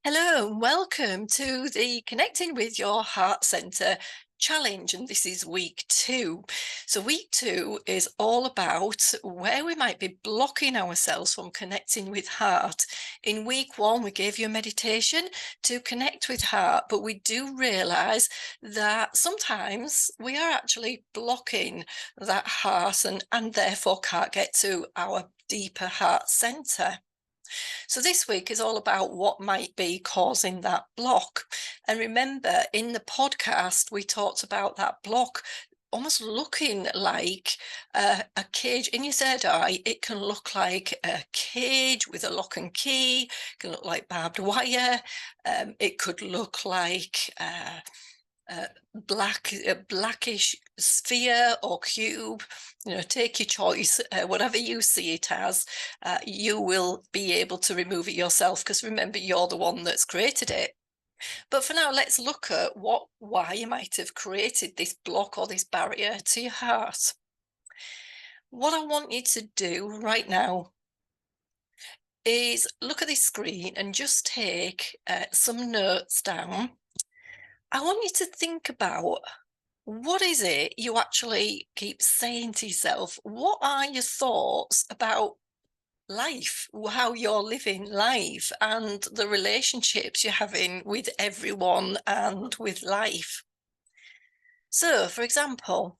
Hello, and welcome to the Connecting with Your Heart Centre challenge, and this is week 2. So week 2 is all about where we might be blocking ourselves from connecting with heart. In week 1, we gave you a meditation to connect with heart, but we do realise that sometimes we are actually blocking that heart and therefore can't get to our deeper heart centre. So this week is all about what might be causing that block. And remember, in the podcast, we talked about that block almost looking like a cage in your third eye. It can look like a cage with a lock and key. It can look like barbed wire. It could look like uh, blackish sphere or cube. Take your choice. Whatever you see it as, you will be able to remove it yourself, because remember, you're the one that's created it. But for now, let's look at why you might have created this block or this barrier to your heart. What I want you to do right now is look at this screen and just take some notes down. I want you to think about, what is it you actually keep saying to yourself? What are your thoughts about life, how you're living life, and the relationships you're having with everyone and with life? So, for example,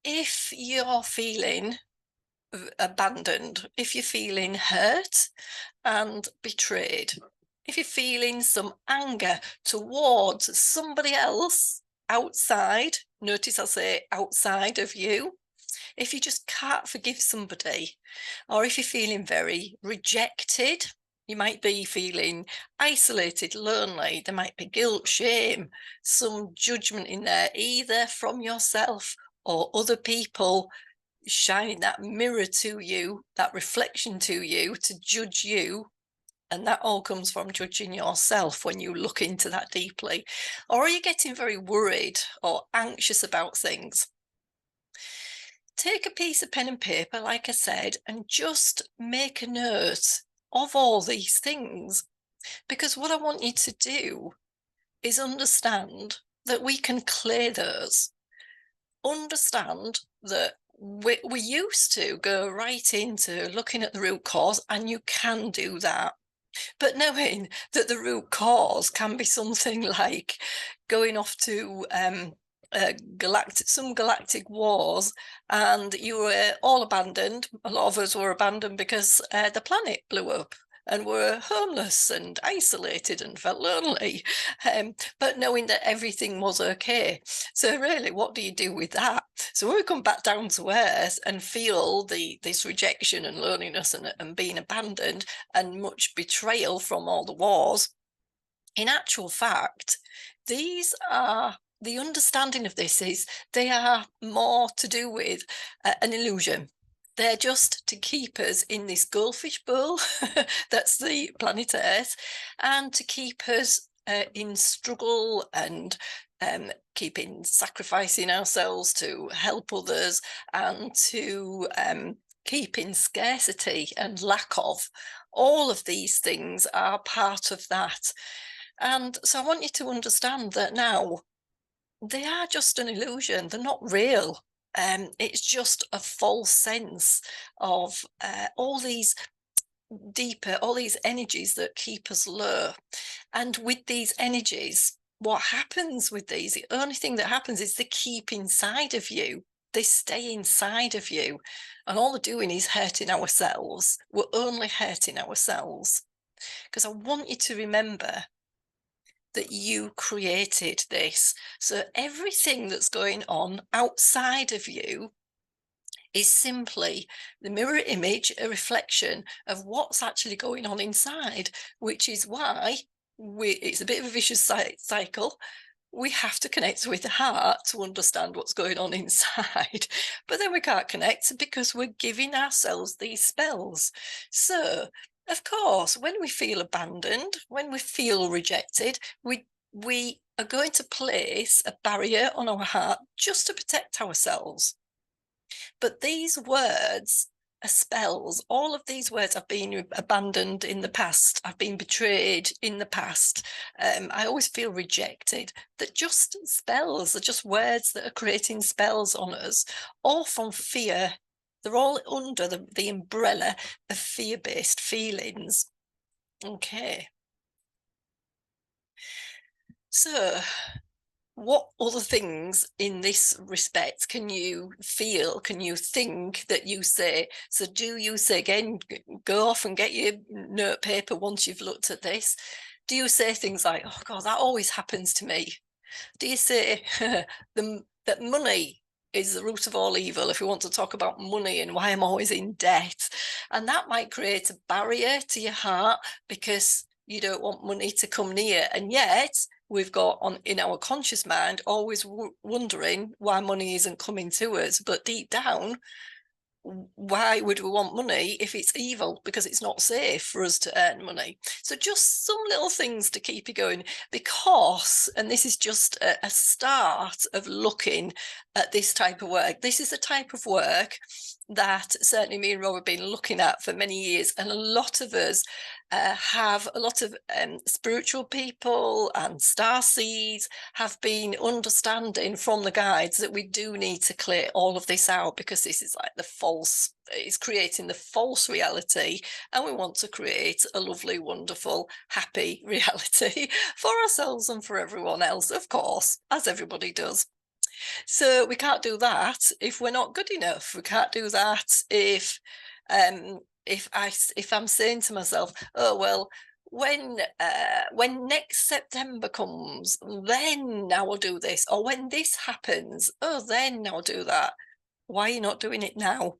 if you're feeling abandoned, if you're feeling hurt and betrayed, if you're feeling some anger towards somebody else outside, notice I say outside of you, if you just can't forgive somebody, or if you're feeling very rejected, you might be feeling isolated, lonely, there might be guilt, shame, some judgment in there, either from yourself or other people shining that mirror to you, that reflection to you, to judge you. And that all comes from judging yourself when you look into that deeply. Or are you getting very worried or anxious about things? Take a piece of pen and paper, like I said, and just make a note of all these things. Because what I want you to do is understand that we can clear those. Understand that we used to go right into looking at the root cause, and you can do that. But knowing that the root cause can be something like going off to some galactic wars, and you were all abandoned. A lot of us were abandoned because the planet blew up and were homeless and isolated and felt lonely, but knowing that everything was okay. So really, what do you do with that? So when we come back down to earth and feel this rejection and loneliness and being abandoned and much betrayal from all the wars, in actual fact, these are the understanding of this is they are more to do with an illusion. They're just to keep us in this goldfish bowl that's the planet Earth, and to keep us in struggle and sacrificing ourselves to help others, and to keep in scarcity and lack of. All of these things are part of that. And so I want you to understand that now they are just an illusion. They're not real. It's just a false sense of all these energies that keep us low. And with these energies, what happens with these, the only thing that happens is they keep inside of you. They stay inside of you. And all they're doing is hurting ourselves. We're only hurting ourselves. Because I want you to remember that you created this. So everything that's going on outside of you is simply the mirror image, a reflection of what's actually going on inside, which is why it's a bit of a vicious cycle. We have to connect with the heart to understand what's going on inside, but then we can't connect because we're giving ourselves these spells. So of course, when we feel abandoned, when we feel rejected, we are going to place a barrier on our heart just to protect ourselves. But these words spells. All of these words have been abandoned in the past. I've been betrayed in the past. I always feel rejected. That just spells are just words that are creating spells on us, all from fear. They're all under the umbrella of fear-based feelings. Okay. So what other things in this respect can you feel, can you think that you say? So do you say, again, go off and get your note paper once you've looked at this. Do you say things like, oh God, that always happens to me? Do you say that money is the root of all evil, if we want to talk about money and why I'm always in debt? And that might create a barrier to your heart because you don't want money to come near. And yet we've got on in our conscious mind always wondering why money isn't coming to us. But deep down, why would we want money if it's evil? Because it's not safe for us to earn money. So just some little things to keep you going, because, and this is just a start of looking at this type of work. This is a type of work that certainly me and Rob have been looking at for many years, and a lot of us have a lot of spiritual people and star seeds have been understanding from the guides that we do need to clear all of this out, because this is like the false, it's creating the false reality, and we want to create a lovely, wonderful, happy reality for ourselves and for everyone else, of course, as everybody does. So we can't do that if we're not good enough. We can't do that if I'm saying to myself, oh well, when next September comes, then I will do this, or when this happens, oh then I'll do that. Why are you not doing it now?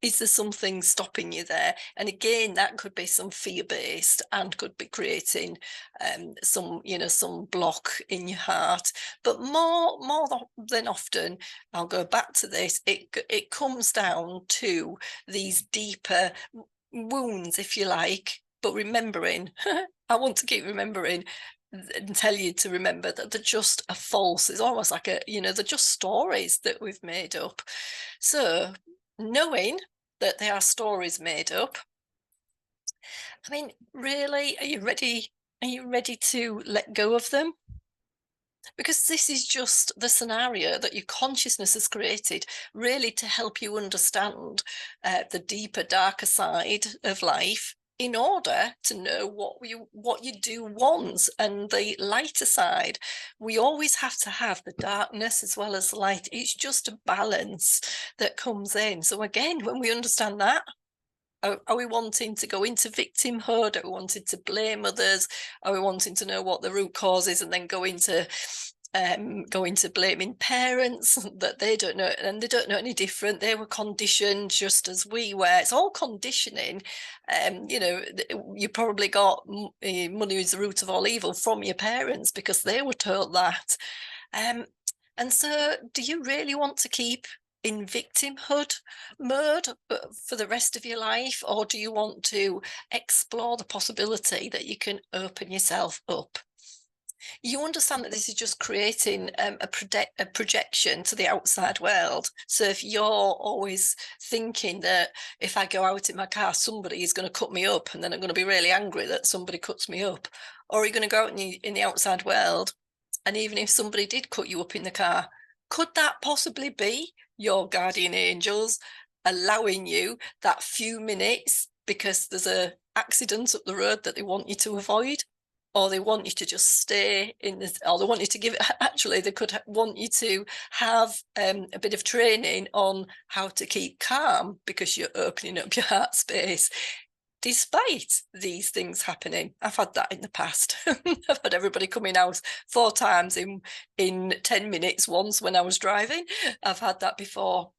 Is there something stopping you there? And again, that could be some fear-based and could be creating some block in your heart. But more than often, I'll go back to this, it comes down to these deeper wounds, if you like. But remembering, I want to keep remembering and tell you to remember that they're just a false. It's almost like they're just stories that we've made up. So knowing that they are stories made up, I mean, really, are you ready? Are you ready to let go of them? Because this is just the scenario that your consciousness has created, really to help you understand the deeper, darker side of life, in order to know what you do want, and the lighter side. We always have to have the darkness as well as light. It's just a balance that comes in. So again, when we understand that, are we wanting to go into victimhood? Are we wanting to blame others? Are we wanting to know what the root cause is and then go into blaming parents that they don't know, and they don't know any different? They were conditioned just as we were. It's all conditioning. You probably got money is the root of all evil from your parents because they were told that. And so do you really want to keep in victimhood mode for the rest of your life, or do you want to explore the possibility that you can open yourself up? You understand that this is just creating a projection to the outside world. So if you're always thinking that if I go out in my car, somebody is going to cut me up, and then I'm going to be really angry that somebody cuts me up, or are you going to go out in the outside world, and even if somebody did cut you up in the car, could that possibly be your guardian angels allowing you that few minutes because there's a accident up the road that they want you to avoid? Or they want you to just stay in this, or they want you to give it, actually they could want you to have a bit of training on how to keep calm because you're opening up your heart space despite these things happening. I've had that in the past. I've had everybody coming out 4 times in 10 minutes once when I was driving. I've had that before.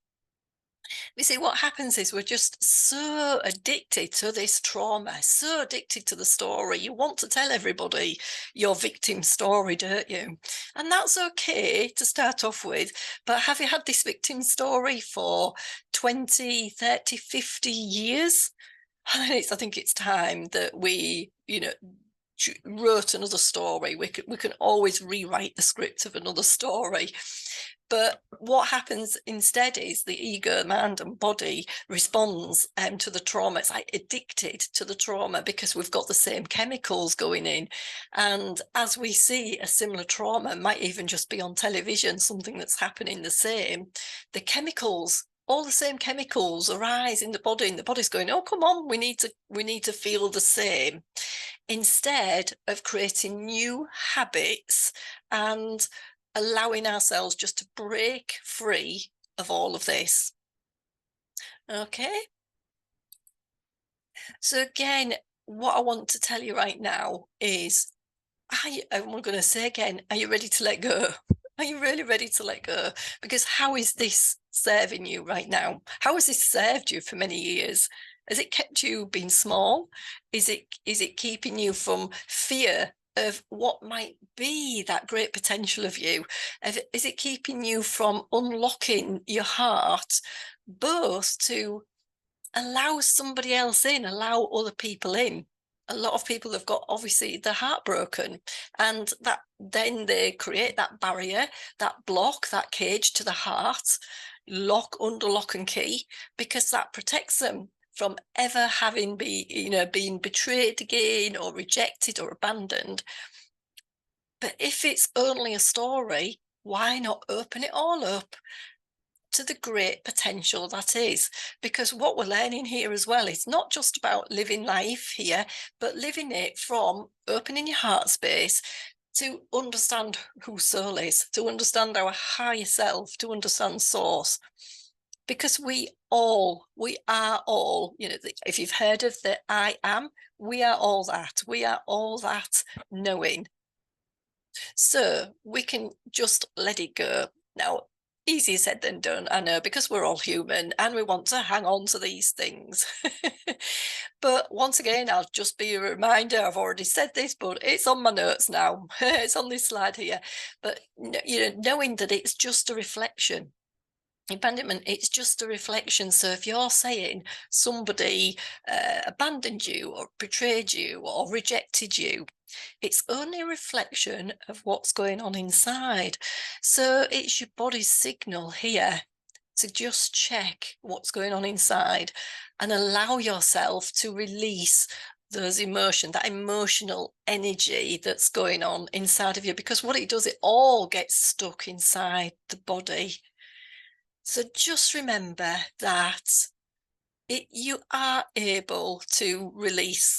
You see, what happens is we're just so addicted to this trauma, so addicted to the story. You want to tell everybody your victim story, don't you? And that's okay to start off with. But have you had this victim story for 20, 30, 50 years? I think it's time that we, wrote another story. We can always rewrite the script of another story. But what happens instead is the ego, mind and body responds to the trauma. It's like addicted to the trauma because we've got the same chemicals going in. And as we see a similar trauma, might even just be on television, something that's happening the same, the chemicals, all the same chemicals arise in the body, and the body's going, oh, come on, we need to feel the same, instead of creating new habits and allowing ourselves just to break free of all of this. Okay. So again, what I want to tell you right now is, I'm going to say again, are you ready to let go? Are you really ready to let go? Because how is this serving you right now? How has this served you for many years? Has it kept you being small? Is it keeping you from fear of what might be that great potential of you? Is it keeping you from unlocking your heart, both to allow somebody else in, allow other people in? A lot of people have got, obviously, their heart broken, and that then they create that barrier, that block, that cage to the heart, under lock and key, because that protects them from ever having been betrayed again or rejected or abandoned. But if it's only a story, why not open it all up to the great potential that is? Because what we're learning here as well is not just about living life here, but living it from opening your heart space to understand who soul is, to understand our higher self, to understand source. Because we are all, if you've heard of the I am, we are all that. We are all that knowing. So we can just let it go. Now, easier said than done, I know, because we're all human and we want to hang on to these things. But once again, I'll just be a reminder, I've already said this, but it's on my notes now. It's on this slide here. But, knowing that it's just a reflection. Abandonment, it's just a reflection. So if you're saying somebody abandoned you or betrayed you or rejected you, it's only a reflection of what's going on inside. So it's your body's signal here to just check what's going on inside and allow yourself to release those emotions, that emotional energy that's going on inside of you. Because what it does, it all gets stuck inside the body. So just remember that you are able to release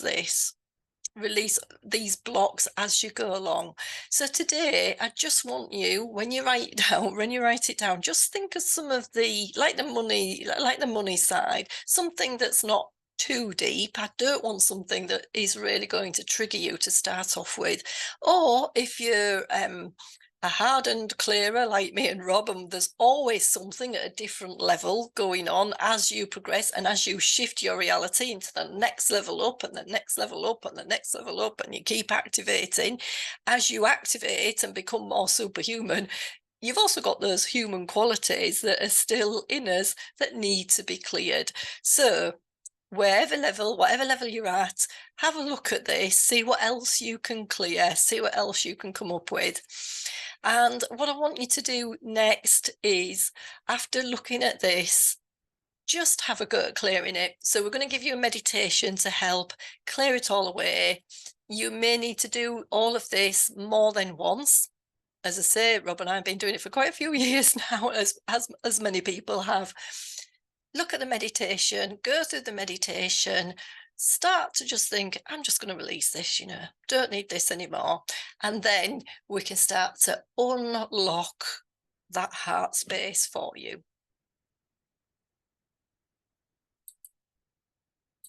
these blocks as you go along. So today, I just want you, when you write it down, just think of some of like the money side, something that's not too deep. I don't want something that is really going to trigger you to start off with. Or if you're a hardened clearer like me and Rob, and there's always something at a different level going on as you progress and as you shift your reality into the next level up and the next level up and the next level up, and you keep activating. As you activate and become more superhuman, you've also got those human qualities that are still in us that need to be cleared. So whatever level you're at, have a look at this, see what else you can clear, see what else you can come up with. And what I want you to do next is, after looking at this, just have a go at clearing it. So we're going to give you a meditation to help clear it all away. You may need to do all of this more than once. As I say, Rob and I have been doing it for quite a few years now, as many people have. Look at the meditation, go through the meditation, start to just think, I'm just going to release this, don't need this anymore. And then we can start to unlock that heart space for you.